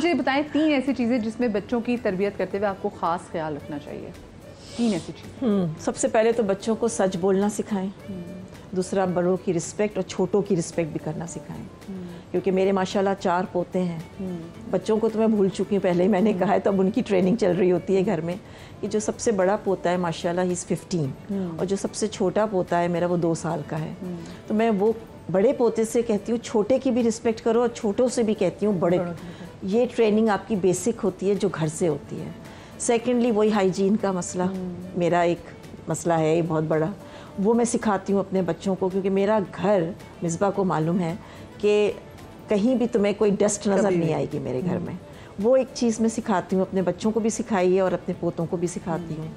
मुझे बताएं 3 ऐसी चीज़ें जिसमें बच्चों की तरबियत करते हुए आपको ख़ास ख्याल रखना चाहिए। 3 ऐसी चीज़ें। सबसे पहले तो बच्चों को सच बोलना सिखाएं। दूसरा, बड़ों की रिस्पेक्ट और छोटों की रिस्पेक्ट भी करना सिखाएं। क्योंकि मेरे माशाल्लाह 4 पोते हैं। बच्चों को तो मैं भूल चुकी हूँ, पहले ही मैंने कहा है, तब उनकी ट्रेनिंग चल रही होती है घर में। कि जो सबसे बड़ा पोता है माशाल्लाह ही इज़ 15 और जो सबसे छोटा पोता है मेरा वो 2 साल का है। तो मैं वो बड़े पोते से कहती हूँ छोटे की भी रिस्पेक्ट करो और छोटों से भी कहती हूँ बड़े। ये ट्रेनिंग आपकी बेसिक होती है जो घर से होती है। सेकेंडली वही हाइजीन का मसला, मेरा एक मसला है ये बहुत बड़ा, वो मैं सिखाती हूँ अपने बच्चों को। क्योंकि मेरा घर, मिसबा को मालूम है कि कहीं भी तुम्हें कोई डस्ट नज़र नहीं आएगी मेरे घर में। वो एक चीज़ मैं सिखाती हूँ, अपने बच्चों को भी सिखाई है और अपने पोतों को भी सिखाती हूँ।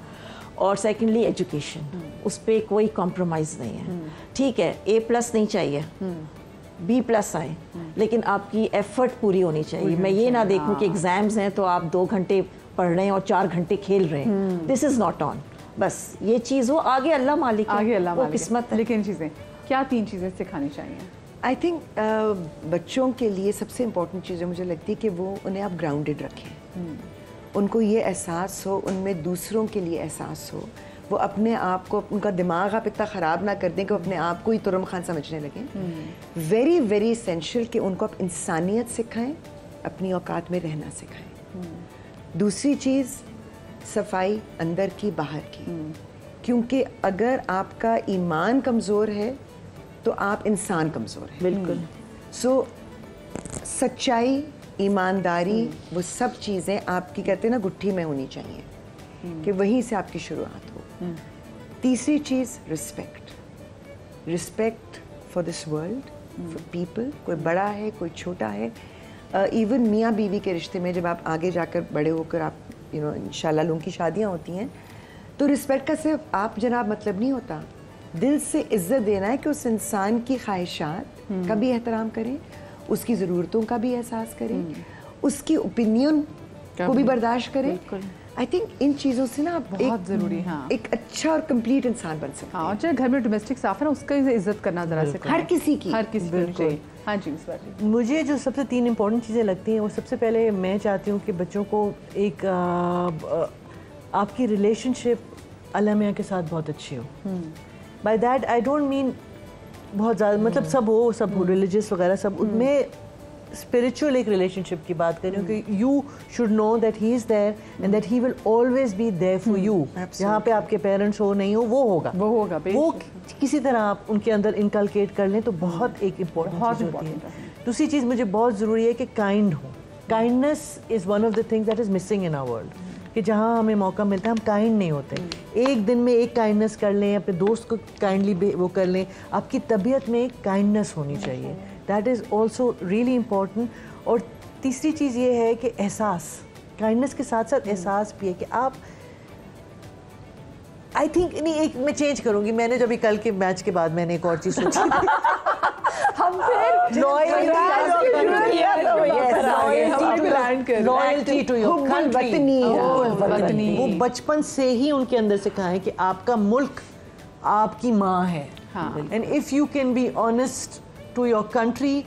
और सेकेंडली एजुकेशन, उस पर कोई कॉम्प्रोमाइज़ नहीं है। ठीक है, A+ नहीं चाहिए, B+ आए, लेकिन आपकी एफर्ट पूरी होनी चाहिए। मैं ये ना देखूँ कि एग्ज़ाम्स हैं तो आप 2 घंटे पढ़ रहे हैं और 4 घंटे खेल रहे हैं। This is not on. बस ये चीज़ हो, आगे अल्लाह मालिक है, आगे अल्लाह वो मालिक किस्मत है। लेकिन चीज़ें क्या 3 चीज़ें सिखानी चाहिए? आई थिंक बच्चों के लिए सबसे इम्पॉर्टेंट चीज़ मुझे लगती है कि वो उन्हें आप ग्राउंडेड रखें। उनको ये एहसास हो, उनमें दूसरों के लिए एहसास हो, वो अपने आप को, उनका दिमाग आप इतना ख़राब ना कर दें कि वो अपने आप को ही तुरम खान समझने लगें। वेरी वेरी इसेंशियल कि उनको आप इंसानियत सिखाएं, अपनी औकात में रहना सिखाएं। दूसरी चीज़ सफाई, अंदर की बाहर की। क्योंकि अगर आपका ईमान कमज़ोर है तो आप इंसान कमज़ोर हैं। बिल्कुल। सो सच्चाई, ईमानदारी, वो सब चीज़ें आपकी कहते हैं ना गुट्ठी में होनी चाहिए कि वहीं से आपकी शुरुआत हो। तीसरी चीज़ respect, respect for this world, for people. कोई बड़ा है, कोई छोटा है। इवन मियाँ बीवी के रिश्ते में जब आप आगे जाकर बड़े होकर आप इंशाल्लाह लोगों की शादियाँ होती हैं, तो रिस्पेक्ट का सिर्फ आप जनाब मतलब नहीं होता, दिल से इज्जत देना है कि उस इंसान की ख्वाहिशात का भी एहतराम करें, उसकी ज़रूरतों का भी एहसास करें, उसकी ओपिनियन को भी बर्दाश्त करें। आई थिंक इन चीज़ों से ना आप बहुत ज़रूरी है। एक अच्छा और कंप्लीट इंसान बन सकते हैं। और चाहे घर में डोमेस्टिक स्टाफ है ना, उसका इज्जत करना ज़रा से हर किसी की, हर किसी को। हाँ जी, इस बात मुझे जो सबसे 3 इम्पोर्टेंट चीज़ें लगती हैं, वो सबसे पहले मैं चाहती हूँ कि बच्चों को एक आपकी रिलेशनशिप अल्लाह मियाँ के साथ बहुत अच्छी हो। By that I don't mean बहुत ज़्यादा, मतलब सब हो रिलीजियस वगैरह सब, उनमें स्पिरिचुअल एक रिलेशनशिप की बात कर रही हूँ कि you should know that he is there and that he will always be there for you. जहाँ पे आपके पेरेंट्स हो नहीं हो वो होगा, वो किसी तरह आप उनके अंदर इनकलकेट कर लें तो बहुत एक इम्पोर्टेंट चीज़ होती है। दूसरी चीज़ मुझे बहुत ज़रूरी है कि काइंड हो। Kindness is one of the things that is missing in our world. कि जहाँ हमें मौका मिलता है हम काइंड नहीं होते। एक दिन में एक काइंडनेस कर लें, अपने दोस्त को काइंडली वो कर लें, आपकी तबीयत में एक काइंडनेस होनी चाहिए। That is also really important. और तीसरी चीज़ ये है कि एहसास, काइंडनेस के साथ साथ एहसास भी है कि आप, आई थिंक नहीं, एक मैं चेंज करूँगी। मैंने जब कल के मैच के बाद मैंने एक और चीज़ सोची हम लॉयल्टी टू योर कंट्री। वो बचपन से ही उनके अंदर सिखाएं कि आपका मुल्क आपकी माँ है। And if you can be honest to your country,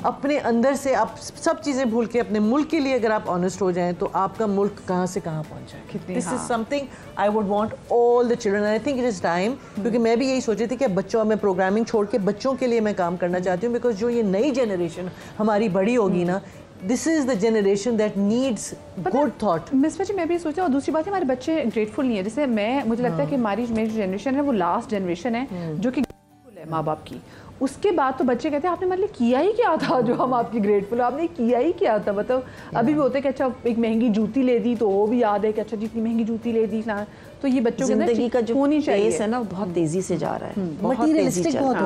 अपने अंदर से आप सब चीज़ें भूल के अपने मुल्क के लिए अगर आप ऑनेस्ट हो जाएं तो आपका मुल्क कहाँ से कहाँ पहुँच जाए। This is something I would want all the children. I think it is time, क्योंकि मैं भी यही सोच रही थी कि बच्चों में प्रोग्रामिंग छोड़ के बच्चों के लिए मैं काम करना चाहती हूँ। बिकॉज जो ये नई जनरेशन हमारी बड़ी होगी ना, this is the generation that needs good thought. Miss ji मैं भी सोचा, और दूसरी बात है हमारे बच्चे ग्रेटफुल नहीं है। जैसे मुझे लगता है कि मेरी जो जनरेशन है वो लास्ट जनरेशन है जो कि ग्रेटफुल है माँ बाप की। उसके बाद तो बच्चे कहते हैं आपने मतलब किया ही क्या था जो हम आपकी ग्रेटफुल, आपने किया ही क्या था। मतलब अभी भी होते हैं कि अच्छा एक महंगी जूती ले दी तो वो भी याद है कि अच्छा जितनी महंगी जूती ले दी ना, तो ये बच्चों के जिंदगी का जो होनी चाहिए पेस है ना बहुत तेजी से जा रहा है। मटीरियलिस्टिक बहुत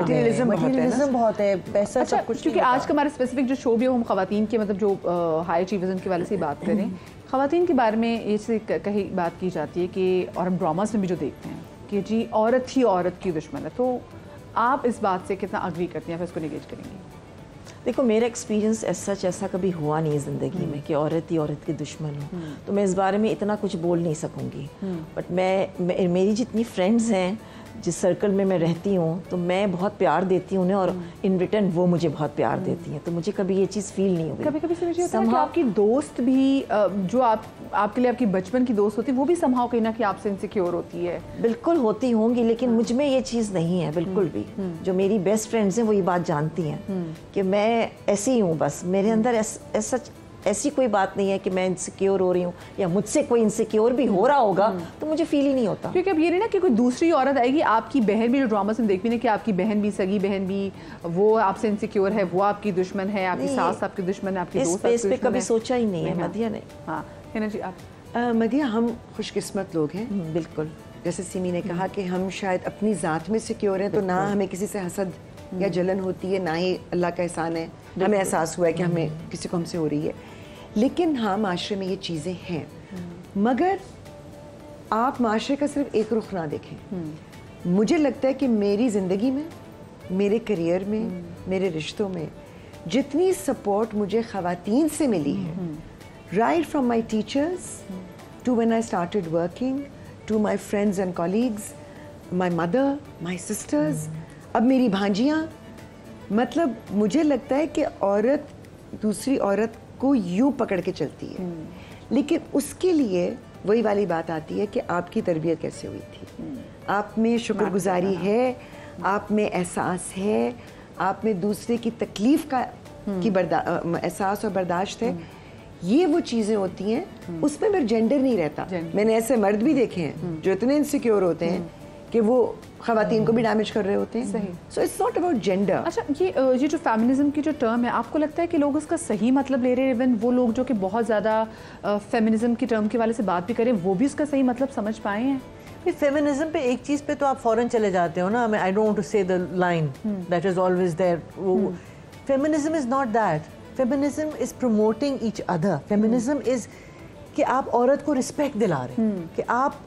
बहुत है, पैसा सब कुछ। क्योंकि आज का हमारा स्पेसिफिक जो शो भी है हम खवातीन के मतलब जो हाई अचीवर्स उनके वाले से बात करें, खवातीन के बारे में ऐसे कहीं बात की जाती है कि, और हम ड्रामास में भी जो देखते हैं कि जी औरत ही औरत की दुश्मन है। तो आप इस बात से कितना अग्री करती हैं, फिर इसको निगेज करेंगी? देखो मेरा एक्सपीरियंस सच ऐसा कभी हुआ नहीं ज़िंदगी में कि औरत ही औरत की दुश्मन हो, तो मैं इस बारे में इतना कुछ बोल नहीं सकूँगी। बट मेरी जितनी फ्रेंड्स हैं जिस सर्कल में मैं रहती हूँ तो मैं बहुत प्यार देती हूँ उन्हें और इन रिटर्न वो मुझे बहुत प्यार देती हैं, तो मुझे कभी ये चीज़ फील नहीं हुई। कभी कभी समझ होता है कि आपकी दोस्त भी जो आपके लिए आपकी बचपन की दोस्त होती है वो भी समहाउ कहीं ना कहीं आपसे इनसिक्योर होती है। बिल्कुल होती होंगी, लेकिन मुझ में ये चीज़ नहीं है बिल्कुल भी। जो मेरी बेस्ट फ्रेंड्स हैं वो ये बात जानती हैं कि मैं ऐसी ही हूँ, बस मेरे अंदर ऐसी कोई बात नहीं है कि मैं इनसिक्योर हो रही हूँ या मुझसे कोई इनसिक्योर भी हो रहा होगा तो मुझे फील ही नहीं होता। क्योंकि अब ये नहीं ना कि कोई दूसरी औरत आएगी, आपकी बहन भी, जो ड्रामा से हम देख भी ना कि आपकी बहन भी, सगी बहन भी, वो आपसे इनसिक्योर है, वो आपकी दुश्मन है, आपकी सास आपकी दुश्मन है, आपकी दोस्त इस पे कभी सोचा ही नहीं है मदिया ने। हाँ हिना जी, आप मदिया, हम खुशकिस्मत लोग हैं। बिल्कुल, जैसे सिमी ने कहा कि हम शायद अपनी ज़ात में सिक्योर हैं, तो ना हमें किसी से हसद या जलन होती है, ना ही अल्लाह का एहसान है हमें एहसास हुआ है कि हमें किसी को हमसे हो रही है। लेकिन हाँ, माशरे में ये चीज़ें हैं, मगर आप माशरे का सिर्फ एक रुख ना देखें। मुझे लगता है कि मेरी ज़िंदगी में, मेरे करियर में, मेरे रिश्तों में जितनी सपोर्ट मुझे ख़वातीन से मिली है, right from my teachers to when I started working, to my friends and colleagues, my mother, my sisters, अब मेरी भांजियाँ, मतलब मुझे लगता है कि औरत दूसरी औरत को यूं पकड़ के चलती है, लेकिन उसके लिए वही वाली बात आती है कि आपकी तरबियत कैसे हुई थी, आप में शुक्रगुजारी है, आप में एहसास है, आप में दूसरे की तकलीफ का एहसास और बर्दाश्त है। ये वो चीज़ें होती हैं, उसमें फिर जेंडर नहीं रहता। मैंने ऐसे मर्द भी देखे हैं जो इतने इनसिक्योर होते हैं कि वो ख़वातीन को भी डैमेज कर रहे होते हैं। सही। So it's not about gender. अच्छा, ये जो फेमिनिज्म की जो टर्म है, आपको लगता है कि लोग इसका सही मतलब ले रहे हैं? इवन वो लोग जो कि बहुत ज़्यादा फेमिनिज्म की टर्म के वाले से बात भी करें, वो भी इसका सही मतलब समझ पाए हैं? फेमिनिज्म पे एक चीज़ पे तो आप फ़ौरन चले जाते हो ना, I don't want to say the line that is always there. Feminism is not that. Feminism is promoting each other. Feminism is कि आप औरत को रिस्पेक्ट दिला रहे हैं कि आप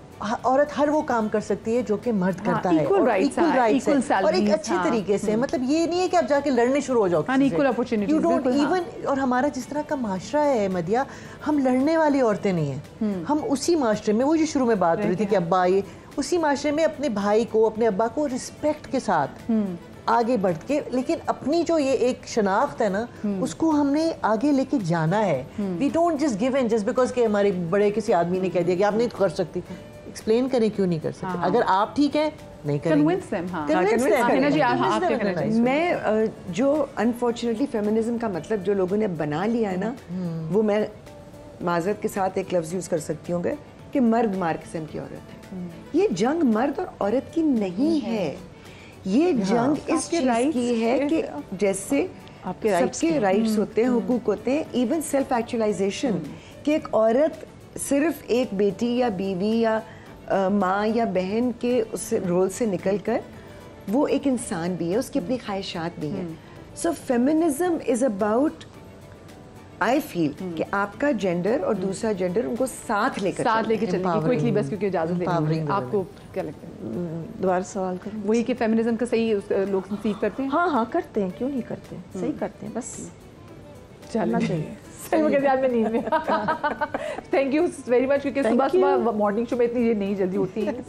औरत हर वो काम कर सकती है जो कि मर्द करता है, इक्वल राइट्स और एक अच्छे तरीके से। मतलब ये नहीं है कि आप जाके लड़ने शुरू हो जाओ, equal opportunities, you don't even. और हमारा जिस तरह का माशरा है मदिया, हम लड़ने वाली औरतें नहीं हैं। हम उसी माशरे में, वो जो शुरू में बात हो रही थी कि अब्बा, ये उसी माशरे में अपने भाई को, अपने अब्बा को रिस्पेक्ट के साथ आगे बढ़ के, लेकिन अपनी जो ये एक शनाख्त है ना, उसको हमने आगे लेके जाना है। We don't just give in just because के हमारे बड़े किसी आदमी ने कह दिया कि आप नहीं कर सकती। एक्सप्लेन करें क्यों नहीं कर सकते। अगर आप ठीक है नहीं करेंगे, मैं जो अनफॉर्चुनेटली फेमिनिज्म का मतलब जो लोगों ने बना लिया है ना, वो मैं माजरत के साथ एक लफ्ज़ यूज़ कर सकती हूँ कि मर्द मार किस्म की औरत है। ये जंग मर्द और औरत की नहीं है, ये जंग इस चीज़ की है कि जैसे सबके राइट्स होते हैं, हुकूक होते हैं, इवन सेल्फ एक्चुअलाइजेशन, कि एक औरत सिर्फ एक बेटी या बीवी या माँ या बहन के उस रोल से निकलकर वो एक इंसान भी है, उसकी अपनी ख्वाहिशात भी हैं। So feminism is about, I feel कि आपका जेंडर और दूसरा जेंडर उनको साथ लेकर चलने की क्विकली, बस क्योंकि इजाजत देनी है। आपको क्या लगता है? दोबारा सवाल करें। वही कि फेमिनिज्म का सही लोग सीख करते हैं? हाँ करते हैं, क्यों नहीं करते, सही करते हैं, बस चलना चाहिए। सही में ध्यान में नींद में। थैंक यू वेरी मच, क्योंकि सुबह सुबह मॉर्निंग शो में इतनी ये नहीं जल्दी होती है,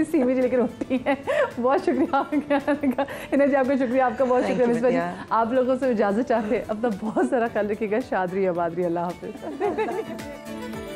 सीमी जी लेकर होती है। बहुत शुक्रिया हिना जी, आपका शुक्रिया, आपका बहुत शुक्रिया मिसबा जी। आप लोगों से इजाज़त चाहते हैं, अपना बहुत सारा ख्याल रखिएगा। शाद रहिए, आबाद रहिए, अल्लाह हाफ़िज़।